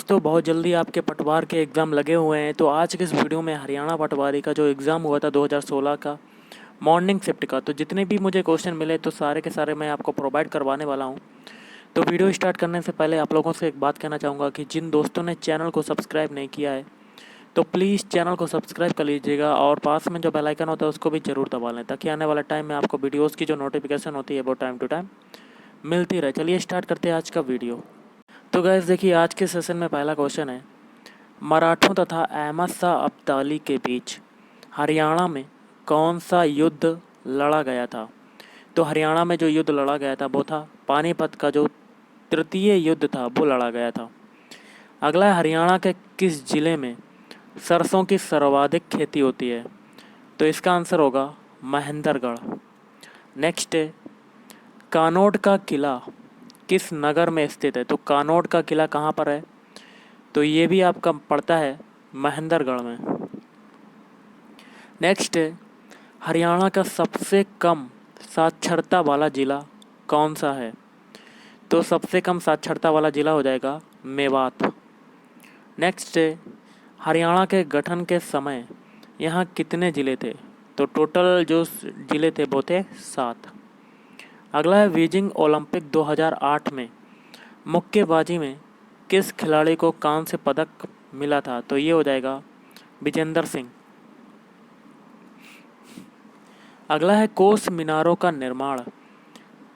दोस्तों, बहुत जल्दी आपके पटवार के एग्ज़ाम लगे हुए हैं। तो आज के इस वीडियो में हरियाणा पटवारी का जो एग्ज़ाम हुआ था 2016 का मॉर्निंग शिफ्ट का, तो जितने भी मुझे क्वेश्चन मिले तो सारे के सारे मैं आपको प्रोवाइड करवाने वाला हूं। तो वीडियो स्टार्ट करने से पहले आप लोगों से एक बात कहना चाहूँगा कि जिन दोस्तों ने चैनल को सब्सक्राइब नहीं किया है तो प्लीज़ चैनल को सब्सक्राइब कर लीजिएगा और पास में जो बेल आइकन होता है उसको भी ज़रूर दबा लें, ताकि आने वाले टाइम में आपको वीडियोज़ की जो नोटिफिकेशन होती है वो टाइम टू टाइम मिलती रहे। चलिए स्टार्ट करते हैं आज का वीडियो। तो गैस देखिए, आज के सेशन में पहला क्वेश्चन है, मराठों तथा अहमद शाह अब्दाली के बीच हरियाणा में कौन सा युद्ध लड़ा गया था। तो हरियाणा में जो युद्ध लड़ा गया था वो था पानीपत का जो तृतीय युद्ध था वो लड़ा गया था। अगला है, हरियाणा के किस जिले में सरसों की सर्वाधिक खेती होती है। तो इसका आंसर होगा महेंद्रगढ़। नेक्स्ट है, कानोड का किला किस नगर में स्थित है। तो कानोड का किला कहाँ पर है, तो ये भी आपका पड़ता है महेंद्रगढ़ में। नेक्स्ट है, हरियाणा का सबसे कम साक्षरता वाला जिला कौन सा है। तो सबसे कम साक्षरता वाला जिला हो जाएगा मेवात। नेक्स्ट है, हरियाणा के गठन के समय यहाँ कितने ज़िले थे। तो टोटल जो ज़िले थे वो थे 7। अगला है, बीजिंग ओलंपिक 2008 में मुक्केबाजी में किस खिलाड़ी को कांस्य पदक मिला था। तो ये हो जाएगा विजेंद्र सिंह। अगला है, कोस मीनारों का निर्माण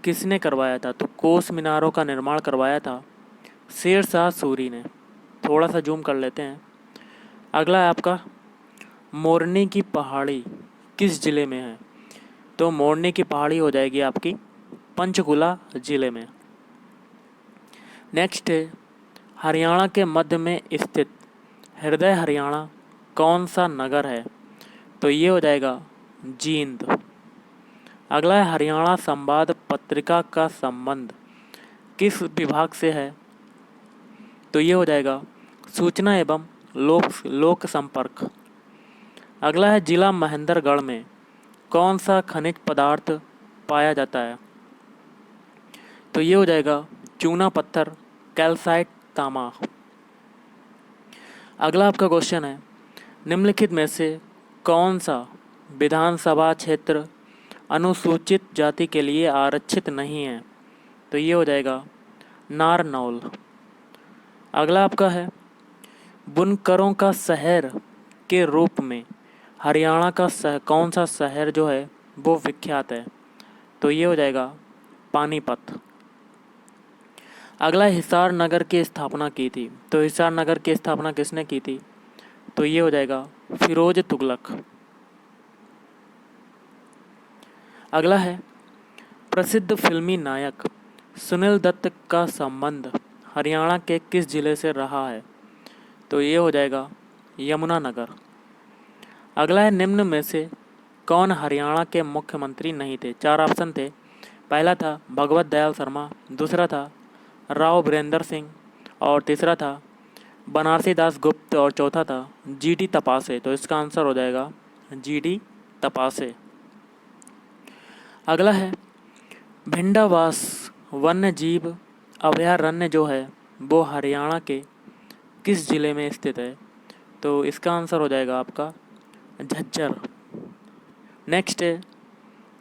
किसने करवाया था। तो कोस मीनारों का निर्माण करवाया था शेर शाह सूरी ने। थोड़ा सा जूम कर लेते हैं। अगला है आपका, मोरनी की पहाड़ी किस जिले में है। तो मोरनी की पहाड़ी हो जाएगी आपकी पंचकुला जिले में। नेक्स्ट है, हरियाणा के मध्य में स्थित हृदय हरियाणा कौन सा नगर है। तो ये हो जाएगा जींद। अगला है, हरियाणा संवाद पत्रिका का संबंध किस विभाग से है। तो ये हो जाएगा सूचना एवं लोक संपर्क। अगला है, जिला महेंद्रगढ़ में कौन सा खनिज पदार्थ पाया जाता है। तो ये हो जाएगा चूना पत्थर, कैल्साइट, तांबा। अगला आपका क्वेश्चन है, निम्नलिखित में से कौन सा विधानसभा क्षेत्र अनुसूचित जाति के लिए आरक्षित नहीं है। तो ये हो जाएगा नारनौल। अगला आपका है, बुनकरों का शहर के रूप में हरियाणा का कौन सा शहर जो है वो विख्यात है। तो ये हो जाएगा पानीपत। अगला, हिसार नगर की स्थापना की थी। तो हिसार नगर की स्थापना किसने की थी। तो ये हो जाएगा फिरोज तुगलक। अगला है, प्रसिद्ध फिल्मी नायक सुनील दत्त का संबंध हरियाणा के किस जिले से रहा है। तो ये हो जाएगा यमुनानगर। अगला है, निम्न में से कौन हरियाणा के मुख्यमंत्री नहीं थे। 4 ऑप्शन थे। पहला था भगवत दयाल शर्मा, दूसरा था राव वीरेंद्र सिंह और तीसरा था बनारसी दास गुप्त और चौथा था जीडी तपासे। तो इसका आंसर हो जाएगा जीडी तपासे। अगला है, भिंडावास वन्य जीव अभयारण्य जो है वो हरियाणा के किस जिले में स्थित है। तो इसका आंसर हो जाएगा आपका झज्जर। नेक्स्ट है,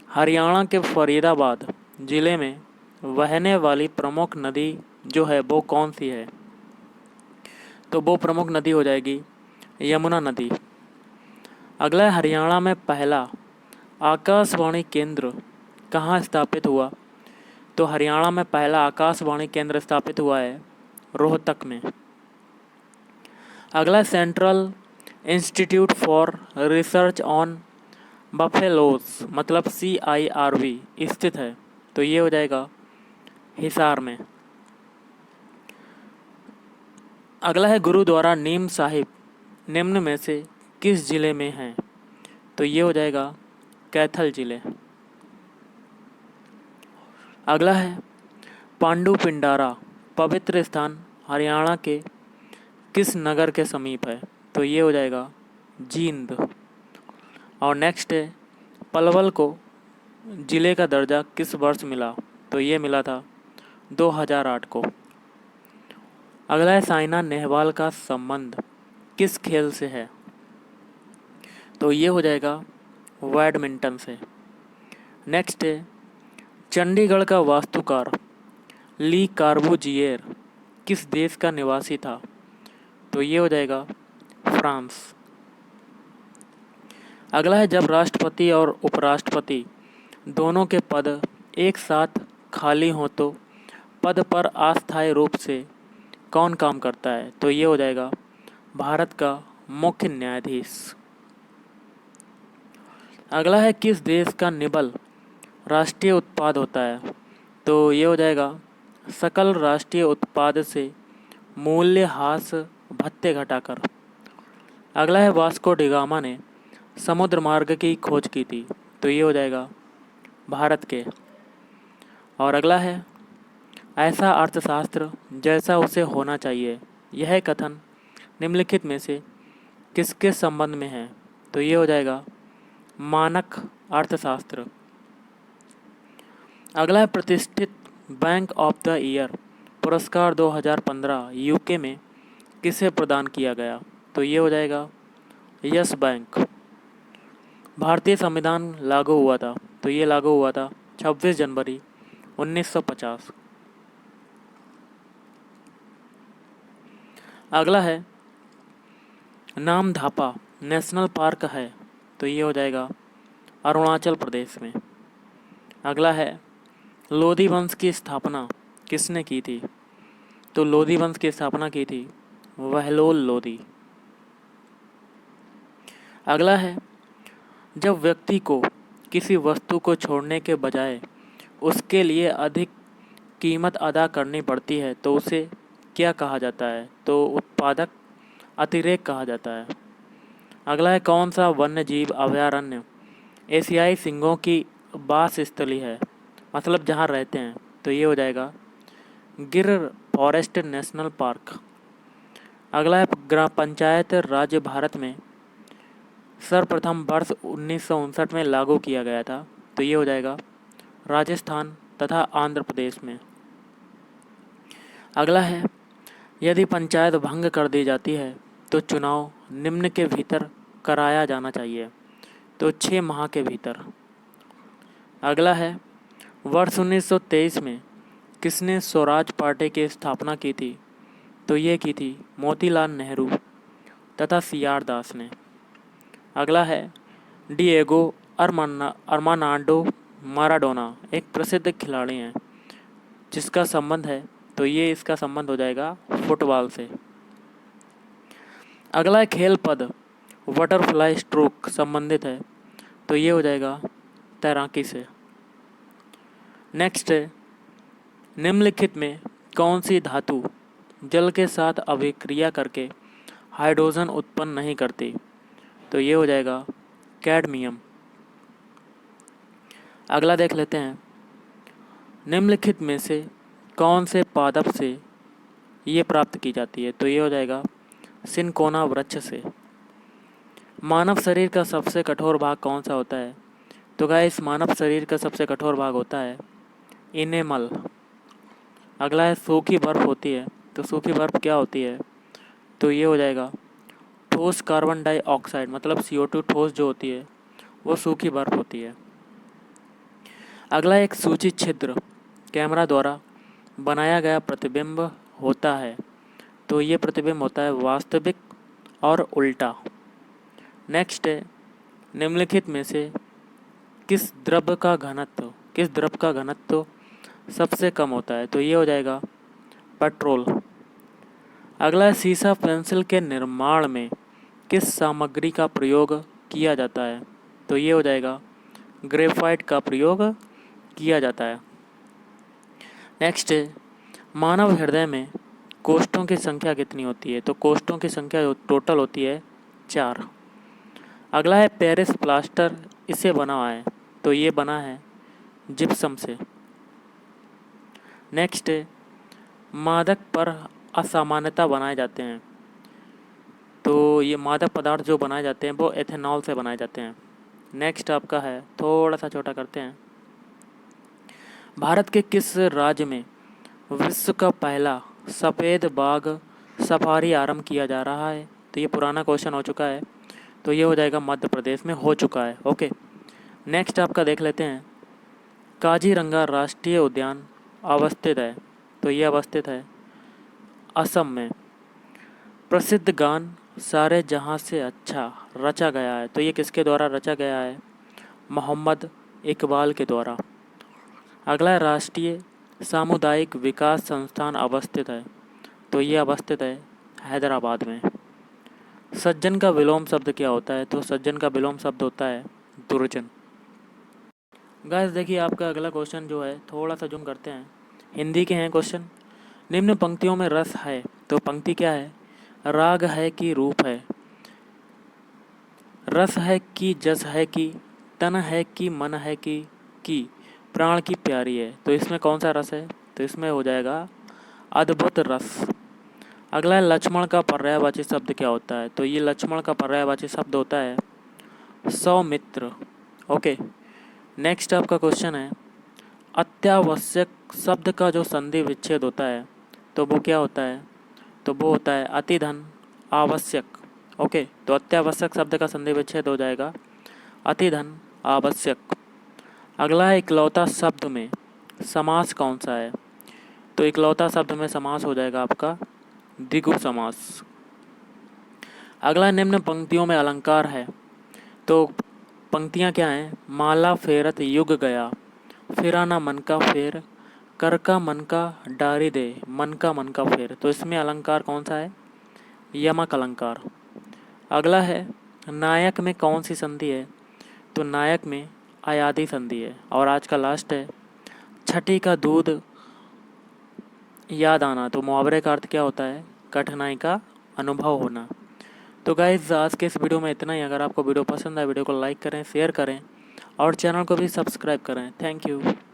हरियाणा के फरीदाबाद जिले में बहने वाली प्रमुख नदी जो है वो कौन सी है। तो वो प्रमुख नदी हो जाएगी यमुना नदी। अगला है, हरियाणा में पहला आकाशवाणी केंद्र कहाँ स्थापित हुआ। तो हरियाणा में पहला आकाशवाणी केंद्र स्थापित हुआ है रोहतक में। अगला, central institute for research on buffaloes मतलब CIRB स्थित है। तो ये हो जाएगा हिसार में। अगला है, गुरुद्वारा नीम साहिब निम्न में से किस जिले में है। तो ये हो जाएगा कैथल जिले। अगला है, पांडु पिंडारा पवित्र स्थान हरियाणा के किस नगर के समीप है। तो ये हो जाएगा जींद। और नेक्स्ट है, पलवल को ज़िले का दर्जा किस वर्ष मिला। तो ये मिला था 2008 को। अगला है साइना नेहवाल का संबंध किस खेल से है? तो ये हो जाएगा बैडमिंटन से। नेक्स्ट है चंडीगढ़ का वास्तुकार ली कार्बूजिएर किस देश का निवासी था? तो ये हो जाएगा फ्रांस। अगला है जब राष्ट्रपति और उपराष्ट्रपति दोनों के पद एक साथ खाली हों तो पद पर अस्थायी रूप से कौन काम करता है? तो ये हो जाएगा भारत का मुख्य न्यायाधीश। अगला है किस देश का निबल राष्ट्रीय उत्पाद होता है? तो ये हो जाएगा सकल राष्ट्रीय उत्पाद से मूल्यह्रास भत्ते घटाकर। अगला है वास्को डिगामा ने समुद्र मार्ग की खोज की थी। तो ये हो जाएगा भारत के। और अगला है ऐसा अर्थशास्त्र जैसा उसे होना चाहिए, यह कथन निम्नलिखित में से किसके संबंध में है? तो ये हो जाएगा मानक अर्थशास्त्र। अगला है प्रतिष्ठित बैंक ऑफ द ईयर पुरस्कार 2015 यूके में किसे प्रदान किया गया? तो ये हो जाएगा यस बैंक। भारतीय संविधान लागू हुआ था। तो ये लागू हुआ था 26 जनवरी 1950। अगला है नामधापा नेशनल पार्क है। तो ये हो जाएगा अरुणाचल प्रदेश में। अगला है लोधी वंश की स्थापना किसने की थी? तो लोधी वंश की स्थापना की थी बहलोल लोधी। अगला है जब व्यक्ति को किसी वस्तु को छोड़ने के बजाय उसके लिए अधिक कीमत अदा करनी पड़ती है तो उसे क्या कहा जाता है? तो उत्पादक अतिरेक कहा जाता है। अगला है कौन सा वन्य जीव अभयारण्य एशियाई सिंहों की वास स्थली है, मतलब जहाँ रहते हैं? तो ये हो जाएगा गिर फॉरेस्ट नेशनल पार्क। अगला है ग्राम पंचायत राज्य भारत में सर्वप्रथम वर्ष 1959 में लागू किया गया था। तो ये हो जाएगा राजस्थान तथा आंध्र प्रदेश में। अगला है यदि पंचायत भंग कर दी जाती है तो चुनाव निम्न के भीतर कराया जाना चाहिए। तो 6 माह के भीतर। अगला है वर्ष 1923 में किसने स्वराज पार्टी की स्थापना की थी? तो ये की थी मोतीलाल नेहरू तथा सीआर दास ने। अगला है डिएगो अर्मानाडो माराडोना एक प्रसिद्ध खिलाड़ी हैं जिसका संबंध है? तो ये इसका संबंध हो जाएगा फुटबॉल से। अगला खेल पद बटरफ्लाई स्ट्रोक संबंधित है। तो ये हो जाएगा तैराकी से। नेक्स्ट है निम्नलिखित में कौन सी धातु जल के साथ अभिक्रिया करके हाइड्रोजन उत्पन्न नहीं करती? तो ये हो जाएगा कैडमियम। अगला देख लेते हैं निम्नलिखित में से कौन से पादप से ये प्राप्त की जाती है? तो ये हो जाएगा सिनकोना वृक्ष से। मानव शरीर का सबसे कठोर भाग कौन सा होता है? तो गाइस मानव शरीर का सबसे कठोर भाग होता है इनेमल। अगला है सूखी बर्फ होती है। तो सूखी बर्फ क्या होती है? तो ये हो जाएगा ठोस कार्बन डाइऑक्साइड, मतलब CO2 ठोस जो होती है वो सूखी बर्फ होती है। अगला एक सूची छिद्र कैमरा द्वारा बनाया गया प्रतिबिंब होता है। तो ये प्रतिबिंब होता है वास्तविक और उल्टा। नेक्स्ट है निम्नलिखित में से किस द्रव का घनत्व सबसे कम होता है? तो ये हो जाएगा पेट्रोल। अगला है सीसा पेंसिल के निर्माण में किस सामग्री का प्रयोग किया जाता है? तो ये हो जाएगा ग्रेफाइट का प्रयोग किया जाता है। नेक्स्ट है मानव हृदय में कोष्ठों की संख्या कितनी होती है? तो कोष्ठों की संख्या टोटल होती है 4। अगला है पेरिस प्लास्टर इससे बना हुआ है। तो ये बना है जिप्सम से। नेक्स्ट है मादक पर असामान्यता बनाए जाते हैं। तो ये मादक पदार्थ जो बनाए जाते हैं वो एथेनॉल से बनाए जाते हैं। नेक्स्ट आपका है थोड़ा सा छोटा करते हैं। भारत के किस राज्य में विश्व का पहला सफ़ेद बाघ सफारी आरंभ किया जा रहा है? तो ये पुराना क्वेश्चन हो चुका है, तो ये हो जाएगा मध्य प्रदेश में हो चुका है। ओके, नेक्स्ट आपका देख लेते हैं। काजीरंगा राष्ट्रीय उद्यान अवस्थित है? तो ये अवस्थित है असम में। प्रसिद्ध गान सारे जहां से अच्छा रचा गया है? तो ये किसके द्वारा रचा गया है? मोहम्मद इकबाल के द्वारा। अगला है राष्ट्रीय सामुदायिक विकास संस्थान अवस्थित है? तो ये अवस्थित है हैदराबाद में। सज्जन का विलोम शब्द क्या होता है? तो सज्जन का विलोम शब्द होता है दुर्जन। गाइस देखिए, आपका अगला क्वेश्चन जो है थोड़ा सा जूम करते हैं, हिंदी के हैं क्वेश्चन। निम्न पंक्तियों में रस है? तो पंक्ति क्या है? राग है कि रूप है, रस है कि जस है कि, तन है कि मन है कि प्राण की प्यारी है? तो इसमें कौन सा रस है? तो इसमें हो जाएगा अद्भुत रस। अगला है लक्ष्मण का पर्यायवाची शब्द क्या होता है? तो ये लक्ष्मण का पर्यायवाची शब्द होता है सौमित्र। ओके, नेक्स्ट आपका क्वेश्चन है अत्यावश्यक शब्द का जो संधि विच्छेद होता है तो वो क्या होता है? तो वो होता है अतिधन आवश्यक। ओके, तो अत्यावश्यक शब्द का संधि विच्छेद हो जाएगा अतिधन आवश्यक। अगला है इकलौता शब्द में समास कौन सा है? तो इकलौता शब्द में समास हो जाएगा आपका द्विगु समास। अगला निम्न पंक्तियों में अलंकार है? तो पंक्तियां क्या हैं? माला फेरत युग गया, फेरा ना मन का फेर, कर का मन का डारी दे, मन का फेर। तो इसमें अलंकार कौन सा है? यमक अलंकार। अगला है नायक में कौन सी संधि है? तो नायक में अयादि संधि है। और आज का लास्ट है छठी का दूध याद आना। तो मुहावरे का अर्थ क्या होता है? कठिनाई का अनुभव होना। तो गाइज़ आज के इस वीडियो में इतना ही। अगर आपको वीडियो पसंद आए वीडियो को लाइक करें, शेयर करें और चैनल को भी सब्सक्राइब करें। Thank you.